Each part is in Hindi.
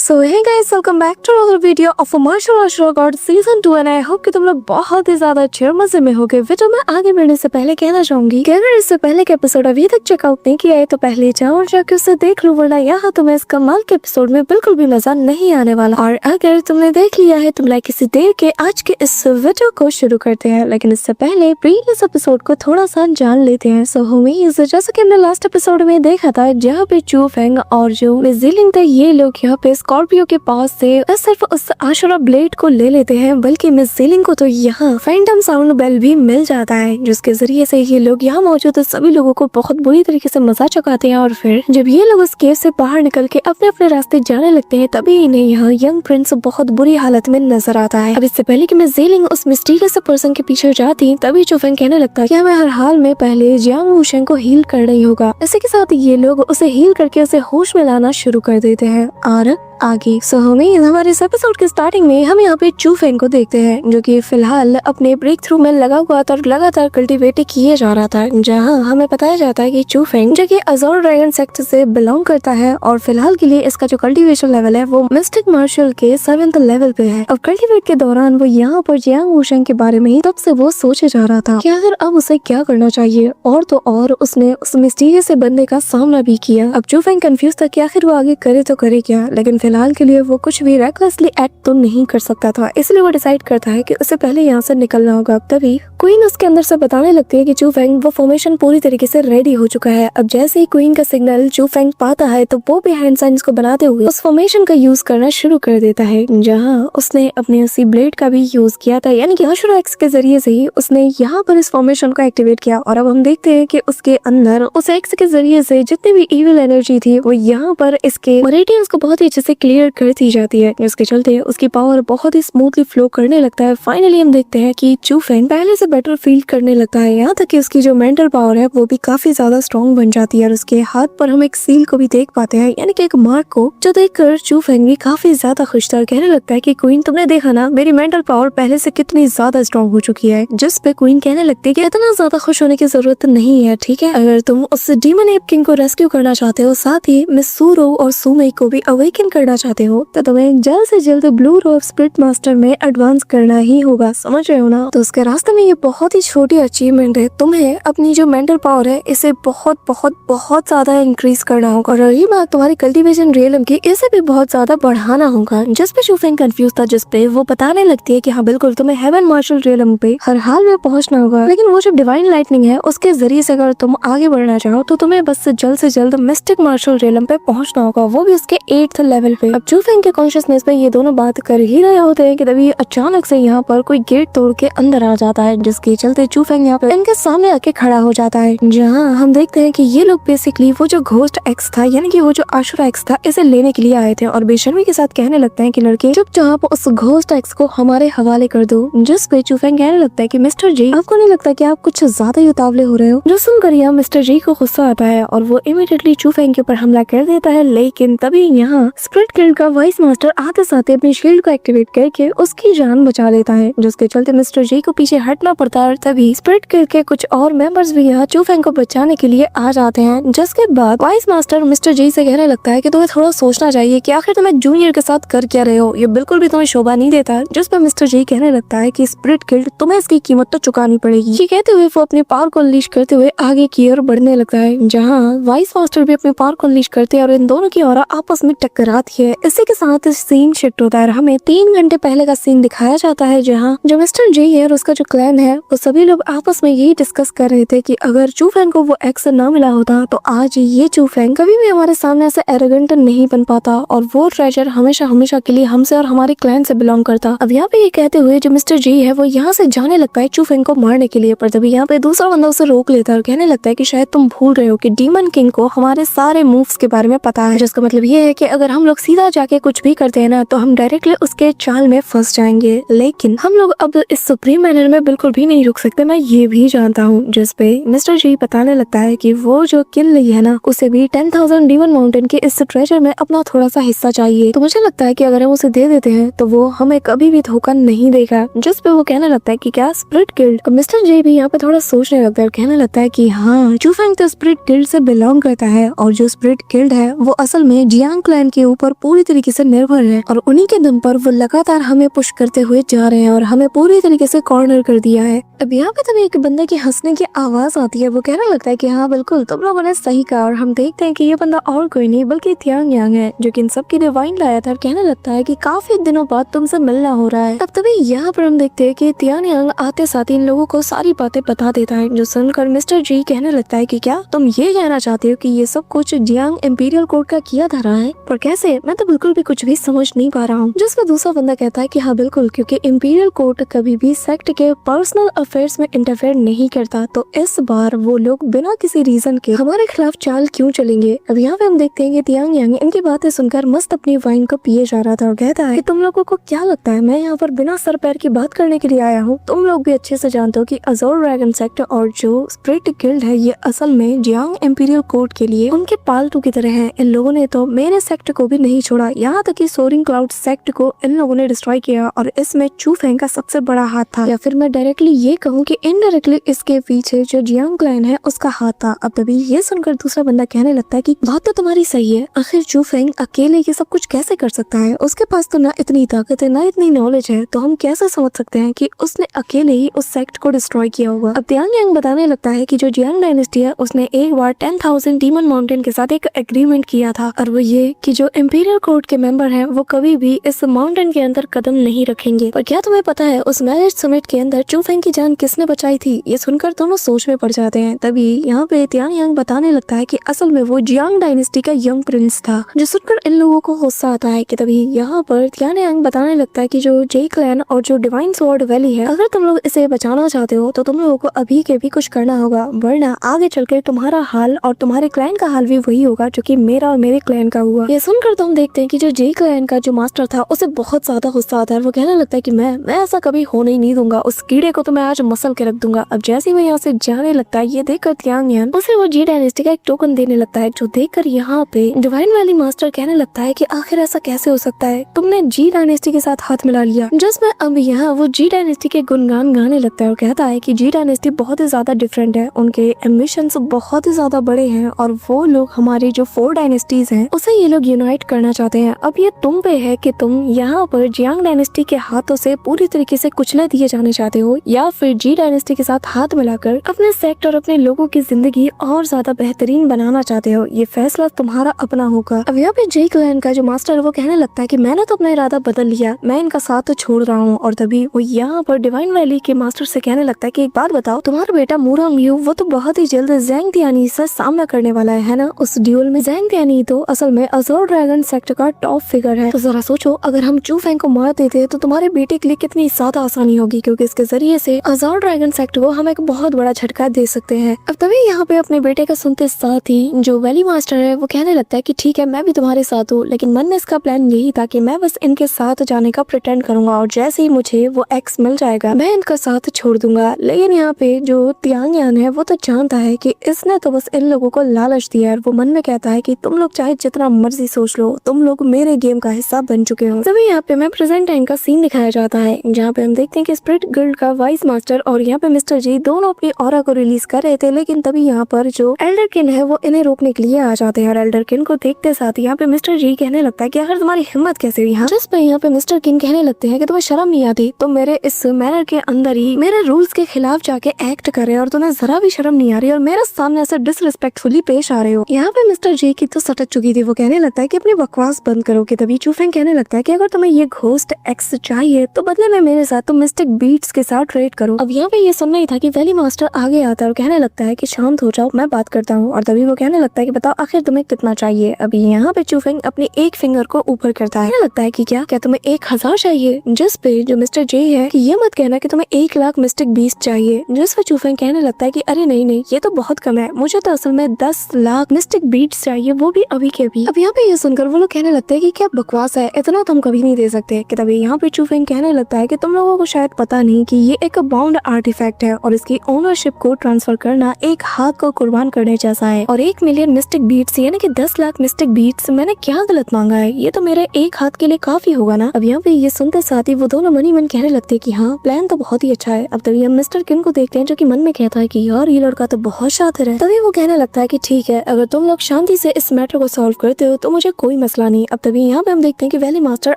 So hey guys, welcome back to another video of martial arts record season 2 and I hope कि तुम लोग बहुत ही ज्यादा अच्छे और मजे में होगे। वीडियो में आगे बढ़ने से पहले कहना चाहूंगी कि अगर इससे पहले के एपिसोड अभी तक चेकआउट नहीं किया है तो पहले जाओ और जाके उसे देख लो, वरना यहाँ तुम्हें इस कमाल के एपिसोड में बिल्कुल भी मजा नहीं आने वाला। और अगर तुमने देख लिया है तो लाइक किसी देर के आज के इस वीडियो को शुरू करते हैं, लेकिन इससे पहले प्रीवियस एपिसोड को थोड़ा सा जान लेते हैं। सो होमीज, जैसा कि हमने लास्ट एपिसोड में देखा था जहाँ पे चू फेंग और जो मिस ज़िलिंग थे ये लोग यहाँ पे स्कॉर्पियो के पास से सिर्फ उस आशुरा ब्लेड को ले लेते हैं, बल्कि मिस ज़िलिंग को तो यहाँ फैंटम साउंड बेल भी मिल जाता है, जिसके जरिए से ये लोग यहाँ मौजूद सभी लोगों को बहुत बुरी तरीके से मजा चुकाते हैं। और फिर जब ये लोग उस केव से बाहर निकल के अपने अपने रास्ते जाने लगते हैं तभी इन्हें यहाँ यंग प्रिंस बहुत बुरी हालत में नजर आता है। अब इससे पहले कि मिस ज़िलिंग उस मिस्टीरियस पर्सन के पीछे जाती तभी चू फेंग कहने लगता है कि हमें हर हाल में पहले जियांग वूशेंग को हील करना ही होगा। इसी के साथ ये लोग उसे हील करके उसे होश में लाना शुरू कर देते हैं। और आगे हमारे इस एपिसोड के स्टार्टिंग में हम यहाँ पे चू फेंग को देखते हैं जो कि फिलहाल अपने ब्रेक थ्रू में लगा हुआ था और लगातार कल्टीवेट किए जा रहा था, जहाँ हमें बताया जाता है कि चू फेंग जो कि अज़ोर ड्रैगन सेक्टर से बिलोंग करता है और फिलहाल के लिए इसका जो कल्टीवेशन लेवल है वो मिस्टिक मार्शल के 7th लेवल पे है। अब कल्टीवेट के दौरान वो यहाँ पर जियांग वूशेंग के बारे में ही तब से वो सोचे जा रहा था कि आखिर अब उसे क्या करना चाहिए, और तो और उसने उस मिस्टीरियस से बंदे का सामना भी किया। अब चू फेंग कंफ्यूज था कि आखिर वो आगे करे तो करे क्या, लेकिन फिलहाल के लिए वो कुछ भी रेकलेसली एक्ट तो नहीं कर सकता था, इसलिए वो डिसाइड करता है कि उसे पहले यहाँ से निकलना होगा। तभी क्वीन उसके अंदर से बताने लगती है कि चू फेंग वो फॉर्मेशन पूरी तरीके से रेडी हो चुका है। अब जैसे ही क्वीन का सिग्नल चू फेंग पाता है तो वो भी हैंड साइंस को बनाते हुए उस फॉर्मेशन का यूज करना शुरू कर देता है, जहाँ उसने अपने उसी ब्लेड का भी यूज किया था, यानी कि आशुरा एक्स के जरिए से ही उसने यहाँ पर इस फॉर्मेशन को एक्टिवेट किया। और अब हम देखते हैं कि उसके अंदर उस एक्स के जरिए से जितनी भी इविल एनर्जी थी वो यहाँ पर इसके रेडियंस को बहुत ही अच्छे से क्लियर करती जाती है, जिसके चलते उसकी पावर बहुत ही स्मूथली फ्लो करने लगता है। फाइनली हम देखते हैं कि चू फेंग पहले से बेटर फील करने लगता है, यहाँ तक कि उसकी जो मेंटल पावर है वो भी काफी ज्यादा स्ट्रॉन्ग बन जाती है। और उसके हाथ पर हम एक सील को भी देख पाते हैं, यानी कि एक मार्क को, जो देखकर चू फेंग भी काफी ज्यादा खुश था। कहने लगता है कि क्वीन तुमने देखा ना मेरी मेंटल पावर पहले से कितनी ज्यादा स्ट्रॉन्ग हो चुकी है, जिस पे क्वीन कहने लगती है कि इतना ज्यादा खुश होने की जरूरत नहीं है, ठीक है, अगर तुम उस डीमन एप किंग को रेस्क्यू करना चाहते हो, साथ ही मिस सूरो और सुमेई को भी अवेकन करना चाहते हो, तो तुम्हें जल्द से जल्द ब्लू रोब स्प्लिट मास्टर में एडवांस करना ही होगा, समझ रहे हो ना। तो उसके रास्ते में ये बहुत ही छोटी अचीवमेंट है, तुम्हें अपनी जो मेंटल पावर है इसे बहुत बहुत बहुत ज्यादा इंक्रीज करना होगा, और रही बात तुम्हारी कल्टीवेशन रियलम की, इसे भी बहुत ज्यादा बढ़ाना होगा। जिस पे चू फेंग कंफ्यूज था, जिस पे वो बताने लगती है कि हाँ बिल्कुल तुम्हें हेवन मार्शल रियलम पे हर हाल में पहुंचना होगा, लेकिन वो जो डिवाइन लाइटनिंग है उसके जरिए से अगर तुम आगे बढ़ना चाहो तो तुम्हें बस से जल्द मिस्टिक मार्शल रियलम पे पहुंचना होगा, वो भी उसके 8th लेवल पे। अब चू फेंग के कॉन्शियसनेस पे ये दोनों बात कर ही रहे होते हैं कि तभी अचानक से यहाँ पर कोई गेट तोड़ के अंदर आ जाता है, जिसके चलते चू फेंग यहाँ पे इनके सामने आके खड़ा हो जाता है, जहाँ हम देखते हैं कि ये लोग बेसिकली वो जो घोस्ट एक्स था, यानी कि वो जो आशुरा एक्स था, इसे लेने के लिए आए थे। और बेशर्मी के साथ कहने लगते हैं कि लड़के चुपचाप उस घोस्ट एक्स को हमारे हवाले कर दो, जिस पे चू फेंग कहने लगता है कि मिस्टर जी आपको नहीं लगता कि आप कुछ ज्यादा ही उतावले हो रहे हो, जो सुनकर यहाँ मिस्टर जी को गुस्सा आता है और वो इमीडिएटली चू फेंग के ऊपर हमला कर देता है। लेकिन तभी यहाँ स्प्लिट गिल्ड का वाइस मास्टर आते साथ अपनी शील्ड को एक्टिवेट करके उसकी जान बचा लेता है, जिसके चलते मिस्टर जी को पीछे हटना पड़ता है। और तभी स्प्लिट गिल्ड के कुछ और मेंबर्स भी यहाँ चू फेंग को बचाने के लिए आ जाते हैं, जिसके बाद वाइस मास्टर मिस्टर जी से कहने लगता है कि तुम्हें थोड़ा सोचना चाहिए कि आखिर तुम्हें जूनियर के साथ कर क्या रहे हो, ये बिल्कुल भी तुम्हें शोभा नहीं देता। जिस पर मिस्टर जी कहने लगता है कि स्प्लिट गिल्ड तुम्हें इसकी कीमत तो चुकानी पड़ेगी। ये कहते हुए वो अपने पावर को अनलीश करते हुए आगे की ओर बढ़ने लगता है, जहाँ वाइस मास्टर भी अपने पावर को अनलीश करते हैं और इन दोनों की ऑरा आपस में टकराती है। इसी के साथ सीन शिफ्ट होता है, हमें 3 घंटे पहले का सीन दिखाया जाता है, जहाँ जो मिस्टर जी है और उसका जो क्लैन है वो सभी लोग आपस में यही डिस्कस कर रहे थे कि अगर चू फेंग को वो एक्स ना मिला होता तो आज ये चू फेंग कभी भी हमारे सामने ऐसे एरोगेंट नहीं बन पाता और वो ट्रेजर हमेशा हमेशा के लिए हमसे और हमारे क्लैन से बिलोंग करता। अब यहाँ पे ये कहते हुए जो मिस्टर जी है वो यहाँ से जाने लगता है चू फेंग को मारने के लिए, पर तभी यहाँ पे दूसरा बंदा उसे रोक लेता है और कहने लगता है कि शायद तुम भूल रहे हो कि डीमन किंग को हमारे सारे मूव्स के बारे में पता है, जिसका मतलब ये है कि अगर हम लोग सीधा जाके कुछ भी करते हैं ना तो हम डायरेक्टली उसके चाल में फंस जाएंगे, लेकिन हम लोग अब इस सुप्रीम मैनर में बिल्कुल भी नहीं रुक सकते, मैं ये भी जानता हूँ। जिस पे मिस्टर जी बताने लगता है कि वो जो किल ली है ना, उसे भी 10,000 डीमन माउंटेन के इस ट्रेजर में अपना थोड़ा सा हिस्सा चाहिए। तो मुझे लगता है कि अगर हम उसे दे देते हैं तो वो हमें कभी भी धोखा नहीं देगा। जिस पे वो कहने लगता है कि क्या स्प्रिट गिल्ड। तो मिस्टर जे भी यहाँ पे थोड़ा सोचने लगता है और कहने लगता है कि हाँ, चूफेंग तो स्प्रिट गिल्ड से बिलोंग करता है और जो स्प्रिट गिल्ड है वो असल में जियांग क्लैन के ऊपर पूरी तरीके से निर्भर है और उन्हीं के दम पर वो लगातार हमें पुश करते हुए जा रहे हैं और हमें पूरी तरीके से कॉर्नर कर दिया है। अब यहाँ पे तभी एक बंदे की हंसने की आवाज आती है। वो कहने लगता है कि हाँ बिल्कुल, तुम लोगों ने सही कहा। और हम देखते हैं कि ये बंदा और कोई नहीं बल्कि तियांग यांग है, जो कि इन सब की डिवाइन लाया था और कहने लगता है कि काफी दिनों बाद तुमसे मिलना हो रहा है। अब तभी यहाँ पर हम देखते हैं कि तियांग यांग आते साथ इन लोगों को सारी बातें बता देता है, जो सुनकर मिस्टर जी कहने लगता है कि क्या तुम ये कहना चाहते हो कि ये सब कुछ जियांग इंपीरियल कोर्ट का किया धरा है? पर कैसे? मैं तो बिल्कुल भी कुछ भी समझ नहीं पा रहा हूँ। जिसमें दूसरा बंदा कहता है कि हाँ बिल्कुल, क्योंकि इंपीरियल कोर्ट कभी भी सेक्ट के पर्सनल अफेयर्स में इंटरफेयर नहीं करता, तो इस बार वो लोग बिना किसी रीजन के हमारे खिलाफ चाल क्यों चलेंगे। अब यहाँ पे हम देखते हैं कि तियांग यांग इनकी बातें सुनकर मस्त अपनी वाइन को पिए जा रहा था और कहता है कि तुम लोगों को क्या लगता है मैं यहाँ पर बिना सर पैर की बात करने के लिए आया हूँ? तुम लोग भी अच्छे से जानते हो कि अज़ोर ड्रैगन सेक्ट और जो स्प्रिट गिल्ड है ये असल में जियांग इंपीरियल कोर्ट के लिए उनके पालतू की तरह है। इन लोगों ने तो मेरे सेक्ट को भी नहीं छोड़ा, यहाँ तक कि सोरिंग क्लाउड सेक्ट को इन लोगों ने डिस्ट्रॉय किया और इसमें चूफेंग का सबसे बड़ा हाथ था, या फिर मैं डायरेक्टली ये कहूँ कि इनडायरेक्टली इसके पीछे जो जियांग क्लैन है उसका हाथ था। अब तभी ये सुनकर दूसरा बंदा कहने लगता है कि बात तो तुम्हारी सही है, आखिर चूफेंग अकेले ये सब कुछ कैसे कर सकता है? उसके पास तो ना इतनी ताकत है ना इतनी नॉलेज है, तो हम कैसे समझ सकते हैं कि उसने अकेले ही उस सेक्ट को डिस्ट्रॉय किया होगा। अब तियांग यांग बताने लगता है कि जो जियांग डायनेस्टी है उसने एक बार 10,000 डीमन माउंटेन के साथ एक एग्रीमेंट किया था, और वो ये कि जो इंपीरियल कोर्ट के मेंबर हैं वो कभी भी इस माउंटेन के अंदर कदम नहीं रखेंगे। पर क्या तुम्हें पता है उस मैरिज समिट के अंदर चूफेंग की जान किसने बचाई थी? ये सुनकर दोनों सोच में पड़ जाते हैं। तभी यहाँ पे तियांग यांग बताने लगता है कि असल में वो जियांग डायनेस्टी का यंग प्रिंस था, जो सुनकर इन लोगों को गुस्सा आता है। कि तभी यहाँ पर तियांग यांग बताने लगता है कि जो जे क्लैन और जो डिवाइन स्वॉर्ड वैली है, अगर तुम लोग इसे बचाना चाहते हो तो तुम लोगों को अभी के भी कुछ करना होगा, वरना आगे चलकर तुम्हारा हाल और तुम्हारे क्लैन का हाल भी वही होगा जो कि मेरा और मेरे क्लैन का हुआ। ये सुनकर तो हम देखते हैं कि जो जे क्लैन का जो मास्टर था उसे बहुत ज्यादा गुस्सा आता है। वो कहने लगता है कि मैं ऐसा कभी होने ही नहीं दूंगा, उस कीड़े को तो मैं आज मसल के रख दूंगा। अब जैसे ही वो यहाँ से जाने लगता है, ये देखकर तियांग यांग उसे वो जी डायनेस्टी का एक टोकन देने लगता है, जो देखकर यहाँ पे डिवाइन वैली मास्टर कहने लगता है कि आखिर ऐसा कैसे हो सकता है, तुमने जी डायनेस्टी के साथ हाथ मिला लिया। जिसमें अब यहाँ वो जी डायनेस्टी के गुणगान गाने लगता है और कहता है कि जी डायनेस्टी बहुत ही ज्यादा डिफरेंट है, उनके एम्बिशंस बहुत ही ज्यादा बड़े हैं और वो लोग हमारी जो 4 डायनेस्टीज हैं उसे ये लोग यूनाइट करना चाहते हैं। अब ये तुम पे है कि तुम यहाँ पर जियांग डायनेस्टी के हाथों से पूरी तरीके से कुचले दिए जाने चाहते हो, या फिर जी डायनेस्टी के साथ हाथ मिलाकर अपने सेक्ट और अपने लोगों की जिंदगी और ज्यादा बेहतरीन बनाना चाहते हो। ये फैसला तुम्हारा अपना होगा। अब यहाँ पे जे क्लैन का जो मास्टर है वो कहने लगता है कि मैंने तो अपना इरादा बदल लिया, मैं इनका साथ तो छोड़ रहा हूँ। और तभी वो यहाँ पर डिवाइन वैली के मास्टर से कहने लगता है कि एक बात बताओ, तुम्हारा बेटा मूरांग यू वो तो बहुत ही जल्द ज़ैंग तियानी से सामना करने वाला है ना उस ड्यूल में। ज़ैंग तियानी तो असल में अज़ोर ड्रैगन सेक्ट का टॉप फिगर है, तो जरा सोचो अगर हम चूफेंग को मार देते तो तुम्हारे बेटे के लिए कितनी ज्यादा आसानी होगी, क्योंकि इसके जरिए से अज़ोर ड्रैगन सेक्ट को हम एक बहुत बड़ा झटका दे सकते हैं। अब तभी यहाँ पे अपने बेटे का सुनते साथ ही जो वैली मास्टर है वो कहने लगता है कि ठीक है मैं भी तुम्हारे साथ हूँ, लेकिन मन में इसका प्लान यही था कि मैं बस इनके साथ जाने का प्रिटेंड करूंगा और जैसे ही मुझे वो एक्स मिल जाएगा मैं इनका साथ छोड़ दूंगा। लेकिन यहाँ पे जो तियांग यांग है वो तो जानता है कि इसने तो बस इन लोगों को लालच दिया है और वो मन में कहता है कि तुम लोग चाहे जितना मर्जी सोच लो, तुम लोग मेरे गेम का हिस्सा बन चुके हो। तभी यहाँ पे मैं प्रेजेंट टाइम का सीन दिखाया जाता है, जहाँ पे हम देखते हैं कि स्प्रिट गिल्ड का वाइस मास्टर और यहाँ पे मिस्टर जी दोनों अपनी ऑरा को रिलीज कर रहे थे, लेकिन तभी यहाँ पर जो एल्डरकिन है वो इन्हें रोकने के लिए आ जाते हैं और एल्डरकिन को देखते साथ यहाँ पे मिस्टर जी कहने लगता है कि आखिर तुम्हारी हिम्मत कैसे हुई? जिस पे यहाँ पे मिस्टर किन कहने लगते हैं कि तुम्हें शर्म नहीं आती, तुम मेरे इस मैनर के अंदर ही मेरे रूल्स के खिलाफ जाके एक्ट कर रहे हो और तुम्हें जरा भी शर्म नहीं आ रही और मेरे सामने ऐसे डिसरिस्पेक्टफुली पेश आ रहे हो। यहाँ पे मिस्टर जी की तो सटक चुकी थी, वो कहने लगता है कि अपनी बकवास बंद करो। कि तभी चूफेंग कहने लगता है कि अगर तुम्हें ये घोस्ट एक्स चाहिए तो बदले में मेरे साथ तुम मिस्टिक बीट्स के साथ ट्रेड करो। अब यहाँ पे ये सुनना ही था कि वैली मास्टर आगे आता है और कहने लगता है कि शांत हो जाओ मैं बात करता हूँ। और तभी वो कहने लगता है कि बताओ आखिर तुम्हें कितना चाहिए। अभी यहाँ पे चूफेंग अपनी एक फिंगर को ऊपर करता है, कहने लगता है कि क्या तुम्हें 1000 चाहिए? जिस पे जो मिस्टर जे है कि ये मत कहना कि तुम्हें 1 लाख मिस्टिक बीस्ट चाहिए। जिस पे चूफेंग कहने लगता है कि अरे नहीं नहीं ये तो बहुत कम है, मुझे तो असल में 10 लाख मिस्टिक बीट्स चाहिए, वो भी अभी के अभी। अब यहाँ पे ये सुनकर वो लोग कहने लगते हैं कि क्या बकवास है, इतना तुम कभी नहीं दे सकते। कि तभी यहाँ पे चूफेंग कहने लगता है कि तुम लोगों को शायद पता नहीं कि ये एक बाउंड आर्टिफैक्ट है और इसकी ओनरशिप को ट्रांसफर करना एक हाथ को कुर्बान करने जैसा है। और 1 मिलियन मिस्टिक बीट्स यानी कि 10 लाख मिस्टिक बीट्स, मैंने क्या गलत मांगा है? ये तो मेरे एक हाथ के लिए काफी होगा ना। अब यहाँ पे ये सुनते साथ ही वो दोनों मन ही मन कहने लगते कि हाँ, प्लान तो बहुत ही अच्छा है। अब तभी हम मिस्टर किन को देखते हैं जो कि मन में कहता है कि यार ये लड़का तो बहुत शातिर है। तभी वो कहने लगता है कि ठीक है, अगर तुम लोग शांति से इस मैटर को सॉल्व करते हो तो मुझे कोई मसला नहीं। अब तभी यहाँ पे हम देखते हैं कि वैली मास्टर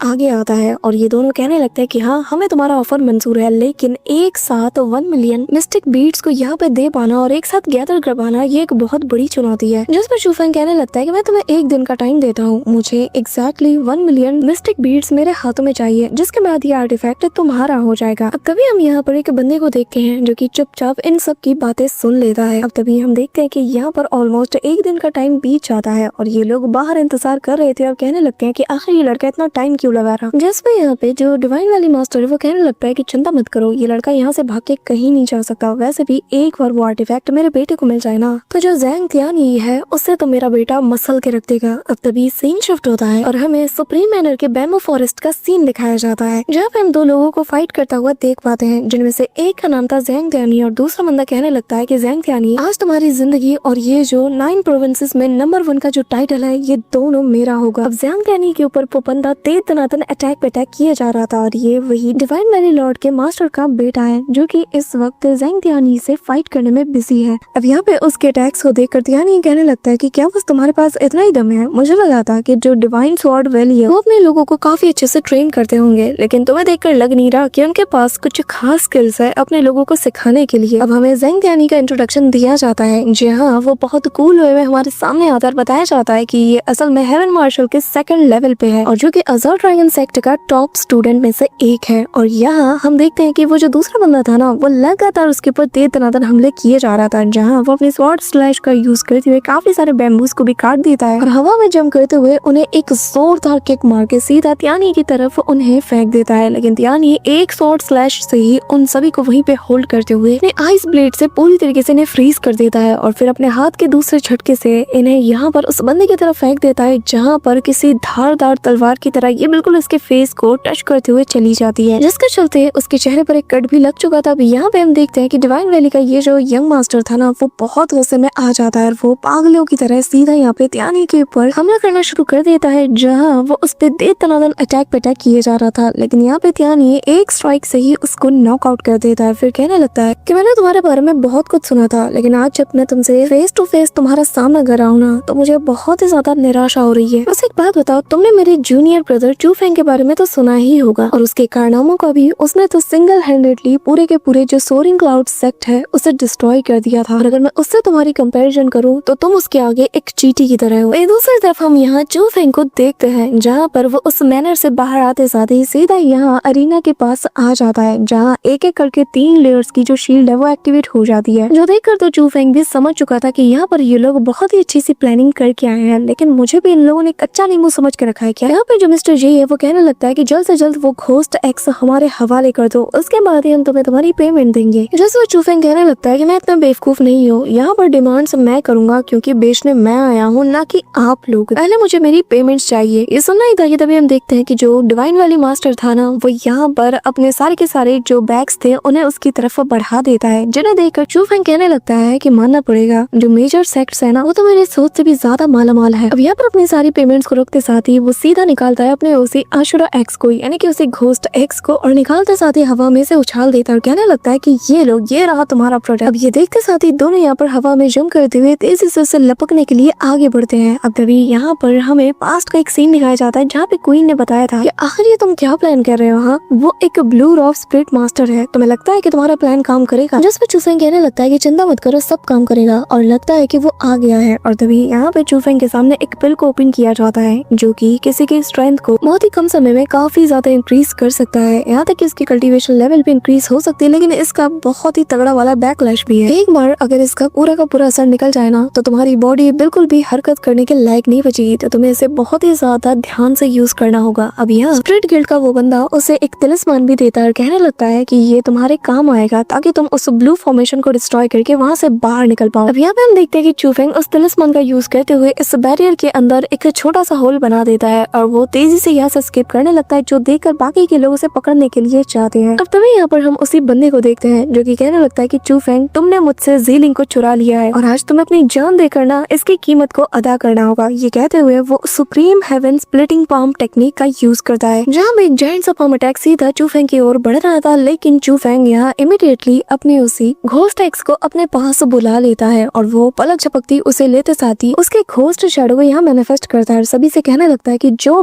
आगे आता है और ये दोनों कहने लगते हैं कि हाँ, हमें तुम्हारा ऑफर मंजूर है, लेकिन एक साथ 1 मिलियन मिस्टिक बीट्स को यहाँ पे दे पाना और एक साथ गैदर कर पाना ये एक बहुत बड़ी चुनौती है। जिस पर चूफेंग कहने लगता है कि मैं तुम्हें 1 दिन का टाइम देता हूँ, मुझे एग्जैक्टली 1 मिलियन मिस्टिक बीट्स मेरे हाथों में चाहिए, जिसके बाद ये आर्टिफैक्ट तुम्हारा हो जाएगा। अब तभी हम यहाँ पर एक बंदे को देखते हैं जो कि चुपचाप इन सब की बातें सुन लेता है। अब तभी हम देखते हैं कि यहाँ पर ऑलमोस्ट 1 दिन का टाइम बीत जाता है और ये लोग बाहर इंतजार कर रहे थे और कहने लगते हैं कि आखिर ये लड़का इतना टाइम क्यों लगा रहा। जिसपे यहाँ पे जो डिवाइन वैली मास्टर है वो कहने लगता है कि चिंता मत करो, ये लड़का यहाँ से भाग के कहीं नहीं जा सकता। वैसे भी एक बार वो आर्टिफैक्ट मेरे बेटे को मिल जाए ना तो जो ज़ैंग तियान ये है उससे तो मेरा बेटा मसल के रख देगा। अब तभी सीन शिफ्ट होता है और हमें सुप्रीम मैनर के बैम्बू फॉरेस्ट का सीन दिखाया जाता है, जहाँ पे हम 2 लोगों को फाइट करता हुआ देख पाते हैं, जिनमें से एक का नाम था ज़ैंग तियानी और दूसरा बंदा कहने लगता है कि ज़ैंग तियानी, आज तुम्हारी जिंदगी और ये जो 9 प्रोविंसेस में नंबर 1 का जो टाइटल है ये दोनों मेरा होगा। अब ज़ैंग तियानी के ऊपर वो बंदा तेज तनातन अटैक पे अटैक किया जा रहा था और ये वही डिवाइन वैली लॉर्ड के मास्टर का बेटा है जो कि इस वक्त ज़ैंग तियानी से फाइट करने में बिजी है। अब यहाँ पे उसके अटैक्स को देखकर तियानी कहने लगता है कि क्या बस तुम्हारे पास इतना ही दम है? मुझे लगा था कि जो डिवाइन स्वॉर्ड वैली है वो अपने लोगों को काफी अच्छे से ट्रेन करते होंगे, लेकिन तुम्हें देखकर लग नहीं रहा कि उनके पास कुछ खास स्किल्स है अपने लोगों को सिखाने के लिए। अब हमें ज़ैंग तियानी का इंट्रोडक्शन दिया जाता है, जी हाँ, वो बहुत कूल वे में हमारे सामने आता है। बताया जाता है कि ये असल में हेवन मार्शल के 2nd लेवल पे है और जो कि अज़र ड्रैगन सेक्ट का टॉप स्टूडेंट में से एक है। और यहाँ हम देखते हैं कि वो जो दूसरा बंदा था ना वो लगातार उसके ऊपर तेज तनातन हमले किए जा रहा था, जहाँ वो अपने स्वॉर्ड स्लैश का यूज करते हुए काफी सारे बैम्बूज को भी काट देता है और हवा में जंप करते हुए उन्हें एक जोरदार किक मार के सीधा तियानी की तरफ उन्हें फेंक देता है। लेकिन तियानी एक स्वॉर्ड स्लैश से ही उन सभी को वहीं पे होल्ड करते हुए अपने आइस ब्लेड से पूरी तरीके से इन्हें फ्रीज कर देता है और फिर अपने हाथ के दूसरे झटके से इन्हें यहाँ पर उस बंदे की तरफ फेंक देता है, जहाँ पर किसी धारदार तलवार की तरह ये बिल्कुल उसके फेस को टच करते हुए चली जाती है, जिसके चलते उसके चेहरे पर एक कट भी लग चुका था। यहाँ पे हम देखते हैं कि डिवाइन वैली का ये जो यंग मास्टर था ना वो बहुत गुस्से में आ जाता है और वो पागलों की तरह सीधा यहाँ पे तियानी के ऊपर हमला करना शुरू कर देता है, जहाँ वो उस पे तेज तनातन अटैक पे अटैक किए जा रहा था। लेकिन यहाँ पे तियानी एक स्ट्राइक से ही उसको नॉकआउट कर देता है। फिर कहने लगता है कि मैंने तुम्हारे बारे में बहुत कुछ सुना था, लेकिन आज जब मैं तुमसे फेस टू फेस तुम्हारा सामना कर रहा हूँ ना तो मुझे बहुत ही ज्यादा निराशा हो रही है। बस एक बात बताओ, तुमने मेरे जूनियर ब्रदर चूफेंग के बारे में तो सुना ही होगा और उसके कारनामों का भी उसने तो सिंगल हैंडेडली पूरे के पूरे जो सोरिंग क्लाउड सेक्ट है उसे डिस्ट्रॉय कर दिया था। और अगर मैं उससे तुम्हारी कंपैरिजन करूं तो तुम उसके आगे एक चींटी की तरह हो। दूसरी तरफ हम यहाँ चूफेंग को देखते हैं, जहाँ पर वो उस मैनर से बाहर आते साथ ही सीधा यहाँ अरीना के पास आ जाता है, जहाँ एक एक करके 3 लेयर्स की जो शील्ड है वो एक्टिवेट हो जाती है, जो देखकर तो चूफेंग भी समझ चुका था कि यहाँ पर ये लोग बहुत ही अच्छी सी प्लानिंग करके आए हैं, लेकिन मुझे भी इन लोगों ने कच्चा नींबू समझ के रखा है क्या। यहाँ पर जो मिस्टर जे है वो कहने लगता है कि जल्द से जल्द वो घोस्ट एक्स हमारे हवाले कर दो, उसके बाद ही हम तुम्हें तुम्हारी पेमेंट देंगे। जैसे वो चूफेंग कहने लगता है कि मैं इतना बेवकूफ नहीं हूँ, यहाँ पर डिमांड्स मैं करूंगा क्योंकि बेचने मैं आया हूँ, ना कि आप लोग। पहले मुझे मेरी पेमेंट्स चाहिए। ये सुनना ही था कि तभी हम देखते हैं कि जो डिवाइन वैली मास्टर था ना वो यहाँ पर अपने सारे के सारे जो बैग्स थे उन्हें उसकी तरफ बढ़ा देता है, जिन्हें देखकर चूफेंग कहने लगता है कि मानना पड़ेगा जो मेजर सेक्ट्स है ना वो तो मेरी सोच से भी ज्यादा मालामाल है। अब यहाँ पर अपनी सारी पेमेंट्स को रोकते साथ ही वो सीधा निकालता है अपने उसी आशुरा एक्स को, यानी कि उसी घोस्ट एक्स को, और निकालते साथ ही हवा में से उछाल देता है और कहने लगता है कि ये लो, ये रहा तुम्हारा प्रोडक्ट। अब ये देखते साथ ही दोनों यहाँ पर हवा में जंप करते हुए तेजी से उसे लपकने के लिए आगे बढ़ते हैं। अब तभी यहाँ पर हमें पास्ट का एक सीन दिखाया जाता है, जहाँ पे क्वीन ने बताया था कि आखिर ये तुम क्या प्लान कर रहे हो। हाँ, वो एक ब्लू रॉफ स्पिरिट मास्टर है, तुम्हें लगता है कि तुम्हारा प्लान काम करेगा? जिस पे चूफेंग कहने लगता है कि चिंता मत करो, सब काम करेगा, और लगता है कि वो आ गया है। और तभी यहाँ पे चूफेंग के सामने एक पिल को ओपन किया जाता है जो कि किसी की स्ट्रेंथ को बहुत ही कम समय में काफी ज्यादा इंक्रीज कर सकता है, यहाँ तक कि इसकी कल्टीवेशन लेवल भी इंक्रीज हो सकती है, लेकिन इसका बहुत ही तगड़ा वाला बैकलैश भी है। एक बार अगर इसका पूरा का पूरा असर निकल जाए ना तो तुम्हारी बॉडी बिल्कुल भी हरकत करने के लायक नहीं बचेगी, तो तुम्हें इसे बहुत ही ज्यादा ध्यान से यूज करना होगा। अब यहाँ स्पिरिट गिल्ड का वो बंदा उसे एक तिलिस्मान भी देता है और कहने लगता है कि ये तुम्हारे काम आएगा ताकि तुम उस ब्लू फॉर्मेशन को डिस्ट्रॉय करके वहाँ से बाहर निकल पाओ। अब यहाँ पे हम देखते हैं कि चूफेंग उस तिलिस्मान का यूज करते हुए इस बैरियर के अंदर एक छोटा सा होल बना देता है और वो तेजी से यहाँ से स्किप करने लगता है, जो देखकर बाकी के लोग उसे पकड़ने के लिए चाहते हैं। अब तभी यहाँ पर हम उसी बंदे को देखते हैं जो कि कहने लगता है कि चू फेंग, तुमने मुझसे ज़ीलिंग को चुरा लिया है और आज तुम्हें अपनी जान देकर ना इसकी कीमत को अदा करना होगा। ये कहते हुए वो supreme heaven splitting palm technique का यूज करता है, जहाँ में एक जायंट सा पाम अटैक सीधा चू फेंग की ओर बढ़ रहा था, लेकिन चू फेंग यहाँ इमीडिएटली अपने उसी घोस्ट एक्स को अपने पास बुला लेता है और वो पलक झपकती उसे लेते साथ ही उसके घोस्ट शैडो को यहाँ मैनिफेस्ट करता है। सभी से कहने लगता है कि जो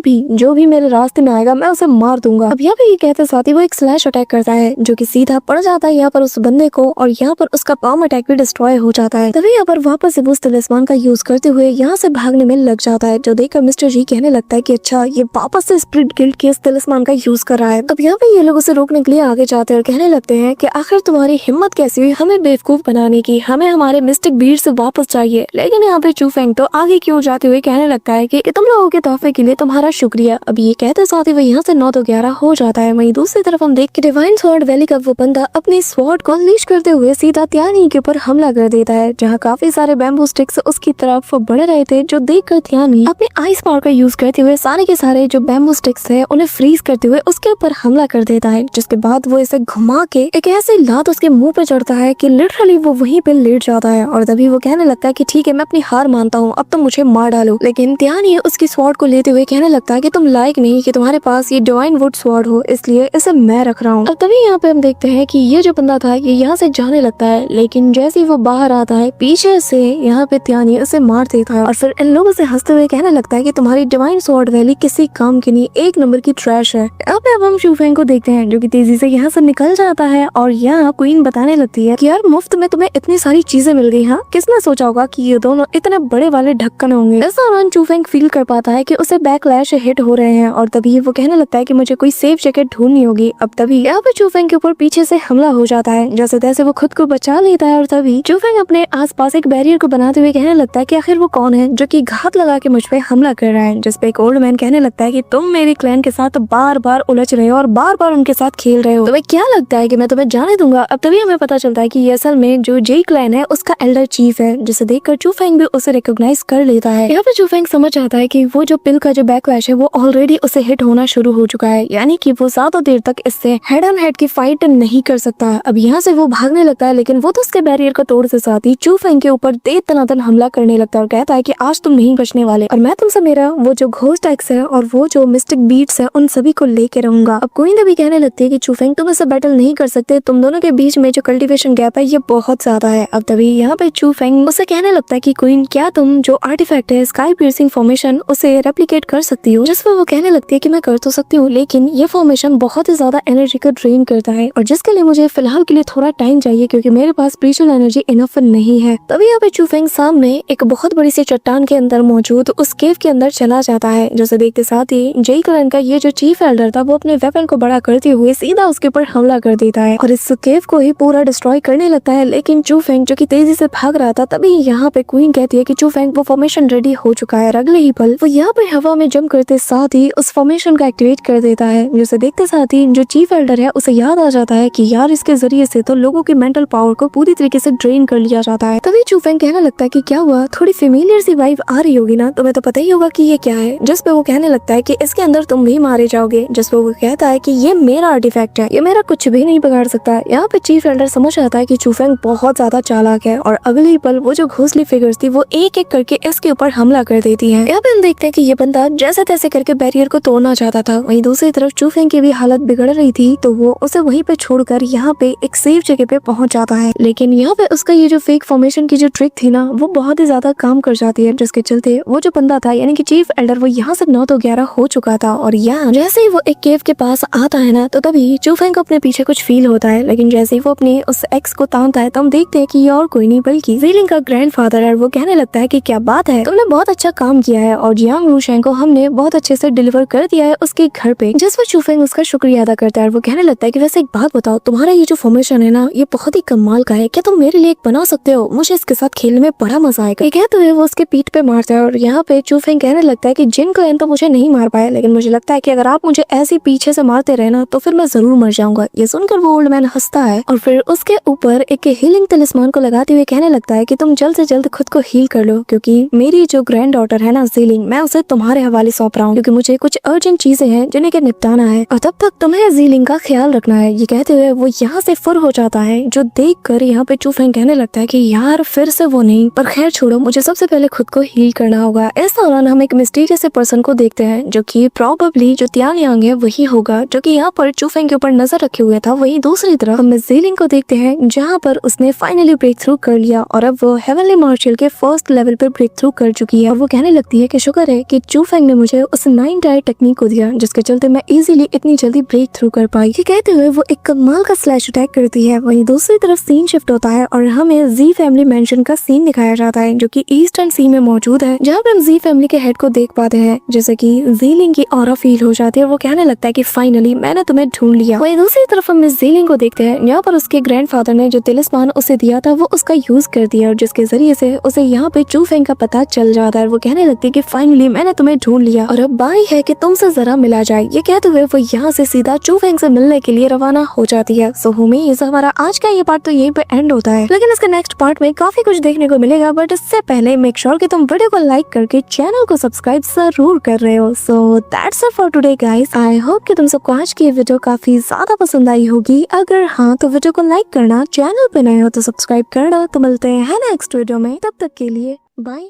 भी मेरे रास्ते में आएगा मैं उसे मार दूंगा। अब यहाँ पे ये कहते साथ ही वो एक स्लैश अटैक करता है जो कि सीधा पड़ जाता है यहाँ पर उस बंदे को और यहाँ पर उसका पाम अटैक भी डिस्ट्रॉय हो जाता है। तभी यहाँ पर वापस से वो उस तलिस्मान का यूज करते हुए यहाँ से भागने में लग जाता है, जो देखकर मिस्टर जी कहने लगता है कि अच्छा ये वापस से स्प्लिट गिल्ड के इस तलिस्मान का यूज कर रहा है। अब यहाँ पे ये लोग उसे रोकने के लिए आगे जाते हैं और कहने लगते हैं कि आखिर तुम्हारी हिम्मत कैसी हुई हमें बेवकूफ बनाने की, हमें हमारे मिस्टिक बीट से वापस चाहिए। लेकिन यहाँ पे चू फेंग तो आगे की ओर जाते हुए कहने लगता है कि तुम लोगों के तोहफे के लिए तुम्हारा शुक्रिया। अब ये कहते साथ ही वो यहाँ से 9 तो 11 हो जाता है। वहीं दूसरी तरफ हम देख के डिवाइन स्वॉर्ड वैली का वो बंदा अपनी स्वॉर्ड को अनलीश करते हुए सीधा त्यानी के ऊपर हमला कर देता है, जहाँ काफी सारे बैम्बू स्टिक्स उसकी तरफ बढ़ रहे थे, जो देखकर त्यानी अपने आइस पावर का यूज करते हुए सारे के सारे जो बैम्बू स्टिक्स है उन्हें फ्रीज करते हुए उसके ऊपर हमला कर देता है। जिसके बाद वो इसे घुमा के एक ऐसे लात उसके मुंह पे चढ़ता है कि लिटरली वो वहीं पे लेट जाता है और तभी वो कहने लगता है कि ठीक है मैं अपनी हार मानता हूँ, अब तुम मुझे मार डालो। लेकिन त्यानी उसकी स्वॉर्ड को लेते हुए कहने लगता है कि तुम लायक नहीं कि तुम्हारे पास ये डिवाइन वुड स्वॉर्ड हो, इसलिए इसे मैं रख रहा हूँ। अब तभी यहाँ पे हम देखते हैं कि ये जो बंदा था ये यहाँ से जाने लगता है, लेकिन जैसे ही वो बाहर आता है पीछे से यहाँ पे त्यानी उसे मार देता है और फिर इन लोगों से हंसते हुए कहने लगता है कि तुम्हारी डिवाइन स्वॉर्ड वैली किसी काम की नहीं, एक नंबर की ट्रैश है। अब हम चू फेंग को देखते हैं जो कि तेजी से यहाँ से निकल जाता है और यहाँ क्वीन बताने लगती है कि यार मुफ्त में तुम्हें इतनी सारी चीजें मिल गई। हाँ, किसने सोचा होगा कि ये दोनों इतने बड़े वाले ढक्कन होंगे। इस दौरान चू फेंग फील कर पाता है कि उसे बैकलैश हिट हो रहे हैं और तभी वो कहने लगता है कि मुझे कोई सेफ जगह ढूंढनी होगी। अब तभी यहाँ पे चू फेंग के ऊपर पीछे से हमला हो जाता है, जैसे तैसे वो खुद को बचा लेता है और तभी चू फेंग अपने आसपास एक बैरियर को बनाते हुए कहने लगता है कि आखिर वो कौन है जो कि घात लगा के मुझ पे हमला कर रहा है। जिसपे एक ओल्ड मैन कहने लगता है कि तुम मेरे क्लैन के साथ बार बार उलझ रहे हो और बार बार उनके साथ खेल रहे हो, तुम्हें क्या लगता है कि मैं तुम्हें जाने दूंगा। अब तभी हमें पता चलता है कि ये असल में जो जे क्लैन है उसका एल्डर चीफ है, जिसे देखकर चू फेंग भी उसे रिकॉग्नाइज कर लेता है। यहाँ पे चू फेंग समझ आता है कि वो जो पिल का जो बैकलैश है वो ऑलरेडी उसे हिट होना शुरू हो चुका है, यानी कि वो ज्यादा देर तक इससे हेड ऑन हेड की फाइट नहीं कर सकता। अब यहाँ से वो भागने लगता है, लेकिन वो तो उसके बैरियर को तोड़ से साथ ही चू फेंग के ऊपर दे तनातन हमला करने लगता है और कहता है कि आज तुम नहीं बचने वाले और मैं तुमसे मेरा वो जो घोस्ट एक्स है और वो जो मिस्टिक बीट्स है उन सभी को लेके रहूंगा। अब क्वीन भी कहने लगती है कि चू फेंग तुम इससे बैटल नहीं कर सकते, तुम दोनों के बीच में जो कल्टीवेशन गैप है ये बहुत ज्यादा है। अब तभी यहाँ पे चू फेंग उसे कहने लगता है कि क्वीन क्या तुम जो आर्टिफैक्ट है स्काई पियर्सिंग फॉर्मेशन उसे रेप्लिकेट कर सकती हो। जिस पर वो कहने लगती है कि मैं कर तो सकती हूँ, लेकिन ये फॉर्मेशन बहुत ही ज्यादा एनर्जी को ड्रेन करता है और जिसके लिए मुझे फिलहाल के लिए थोड़ा टाइम चाहिए क्योंकि मेरे पास स्पिरिचुअल एनर्जी इनफ नहीं है। तभी यहाँ पे चू फेंग सामने एक बहुत बड़ी सी चट्टान के अंदर मौजूद उस केव के अंदर चला जाता है, जैसे देखते साथ ही जे क्लैन का ये जो चीफ एल्डर था वो अपने वेपन को बड़ा करते हुए सीधा उसके ऊपर हमला कर देता है और इस केव को ही पूरा डिस्ट्रॉय करने लगता है। लेकिन चू फेंग जो कि तेजी से भाग रहा था, तभी यहाँ पे क्वीन कहती है कि चू फेंग वो फॉर्मेशन रेडी हो चुका है। अगले ही पल वो यहाँ पे हवा में जंप करते साथ ही उस फॉर्मेशन को एक्टिवेट कर देता है, जिसे देखते साथ ही जो चीफ एल्डर है उसे याद आ जाता है कि यार इसके जरिए से तो लोगों की मेंटल पावर को पूरी तरीके से ड्रेन कर लिया जाता है। तभी चू फेंग कहने लगता है कि क्या हुआ, थोड़ी फेमिलियर सी वाइब आ रही होगी ना, तुम्हें तो पता ही होगा कि ये क्या है। जिस पे वो कहने लगता है कि इसके अंदर तुम भी मारे जाओगे। जिस पे वो कहता है कि ये मेरा आर्टिफैक्ट है, ये मेरा कुछ भी नहीं बिगाड़ सकता। यहाँ पे चीफ एल्डर समझ आता है कि चू फेंग बहुत ज्यादा चालाक है और अगले ही पल वो जो घोंसली फिगर्स थी वो एक एक करके इसके ऊपर हमला कर देती है। यहाँ पे हम देखते हैं कि ये बंदा जैसे तैसे करके बैरियर को तोड़ना चाहता था। वहीं दूसरी तरफ चू फेंग की भी हालत बिगड़ रही थी, तो वो उसे वहीं पे छोड़कर यहाँ पे एक सेफ जगह पे पहुंच जाता है। लेकिन यहाँ पे उसका ये जो फेक फॉर्मेशन की जो ट्रिक थी ना वो बहुत ही ज्यादा काम कर जाती है, जिसके चलते वो जो बंदा था यानी कि चीफ एल्डर वो यहाँ से 9 तो 11 हो चुका था। और यहाँ जैसे ही वो एक केव के पास आता है ना, तो तभी चू फेंग को अपने पीछे कुछ फील होता है। लेकिन जैसे ही वो अपने उस एक्स को तानता है तो हम देखते हैं कि ये और कोई नहीं बल्कि ज़ीलिंग का ग्रैंडफादर है। वो कहने लगता है कि क्या बात है, तुमने बहुत अच्छा काम किया है और जियांग रूशेंग को हमने बहुत अच्छे से डिलीवर कर दिया है उसके घर पे। जिस पर चू फेंग उसका शुक्रिया अदा करता है। वो कहने लगता है कि वैसे एक बात बताओ, तुम्हारा ये जो फॉर्मेशन है ना ये बहुत ही कमाल का है, क्या तुम मेरे लिए एक बना सकते हो? मुझे इसके साथ खेलने में बड़ा मजा आएगा। ये कहते हुए वो उसके पीठ पे मारता है और यहाँ पे चू फेंग कहने लगता है कि जिन क्लैन तो मुझे नहीं मार पाया, लेकिन मुझे लगता है कि अगर आप मुझे ऐसे पीछे से मारते रहे ना तो फिर मैं जरूर मर जाऊंगा। ये सुनकर वो ओल्ड मैन हंसता है और फिर उसके ऊपर एक हीलिंग तलिस्मान को लगाते हुए कहने लगता है कि तुम जल्द से जल्द खुद को हील कर लो, क्योंकि मेरी जो ग्रैंड डॉटर है ना ज़ीलिंग, मैं उसे तुम्हारे हवाले सौंप रहा हूँ क्योंकि मुझे कुछ अर्जेंट चीजें हैं जिन्हें के निपटाना है और तब तक तुम्हें ज़ीलिंग का ख्याल रखना है। ये कहते हुए वो यहाँ से फुर हो जाता है, जो देख कर यहाँ पे चूफेंग कहने लगता है कि यार फिर से वो नहीं, पर खैर छोड़ो, मुझे सबसे पहले खुद को हील करना होगा। इस दौरान हम एक मिस्टीरियस पर्सन को देखते हैं जो कि प्रोबेबली जो तियान यांग है वही होगा, जो कि यहाँ पर चूफेंग के ऊपर नजर रखे हुए था। वहीं दूसरी तरफ हम ज़ीलिंग को देखते हैं जहाँ पर उसने फाइनली ब्रेक थ्रू कर लिया और अब वो हेवनली मार्शल के फर्स्ट लेवल पर ब्रेक थ्रू कर चुकी है। और वो कहने लगती है कि शुक्र है कि चूफेंग ने मुझे उस 9 टायर टेक्निक को दिया जिसके चलते मैं इजीली इतनी जल्दी ब्रेक थ्रू कर पाई। ये कहते हुए वो एक कमाल का स्लैश अटैक करती है। वहीं दूसरी तरफ सीन शिफ्ट होता है और हमें जी फैमिली मेंशन का सीन दिखाया जाता है जो कि ईस्टर्न सी में मौजूद है, जहाँ पर हम जी फैमिली के हेड को देख पाते हैं। जैसे कि ज़ीलिंग की ऑरा फील हो जाती है। वो कहने लगता है कि फाइनली मैंने तुम्हें ढूंढ लिया। वहीं दूसरी तरफ हम ज़ीलिंग को देखते हैं यहाँ पर उसके ग्रैंडफादर ने जो तिलिस्मान उसे दिया था वो उसका यूज कर दिया और जिसके जरिए से उसे यहाँ पे चूफेंग का पता चल जाता है। वो कहने लगती है कि फाइनली मैंने तुम्हें ढूंढ लिया और अब बारी है कि तुमसे जरा मिला जाए। ये कहते हुए वो यहाँ से सीधा चूफेंग से मिलने के लिए रवाना हो जाती है। सो होमीज हमारा आज का ये पार्ट तो यहीं पे एंड होता है, लेकिन इसके नेक्स्ट पार्ट में काफी कुछ देखने को मिलेगा। बट इससे पहले मेक श्योर कि तुम वीडियो को लाइक करके चैनल को सब्सक्राइब जरूर कर रहे हो। So that's it for today guys. I hope कि तुम सबको आज की ये वीडियो काफी ज्यादा पसंद आई होगी। अगर हाँ तो वीडियो को लाइक करना, चैनल पे नए हो तो सब्सक्राइब करना। तो मिलते हैं नेक्स्ट वीडियो में, तब तक के लिए बाय।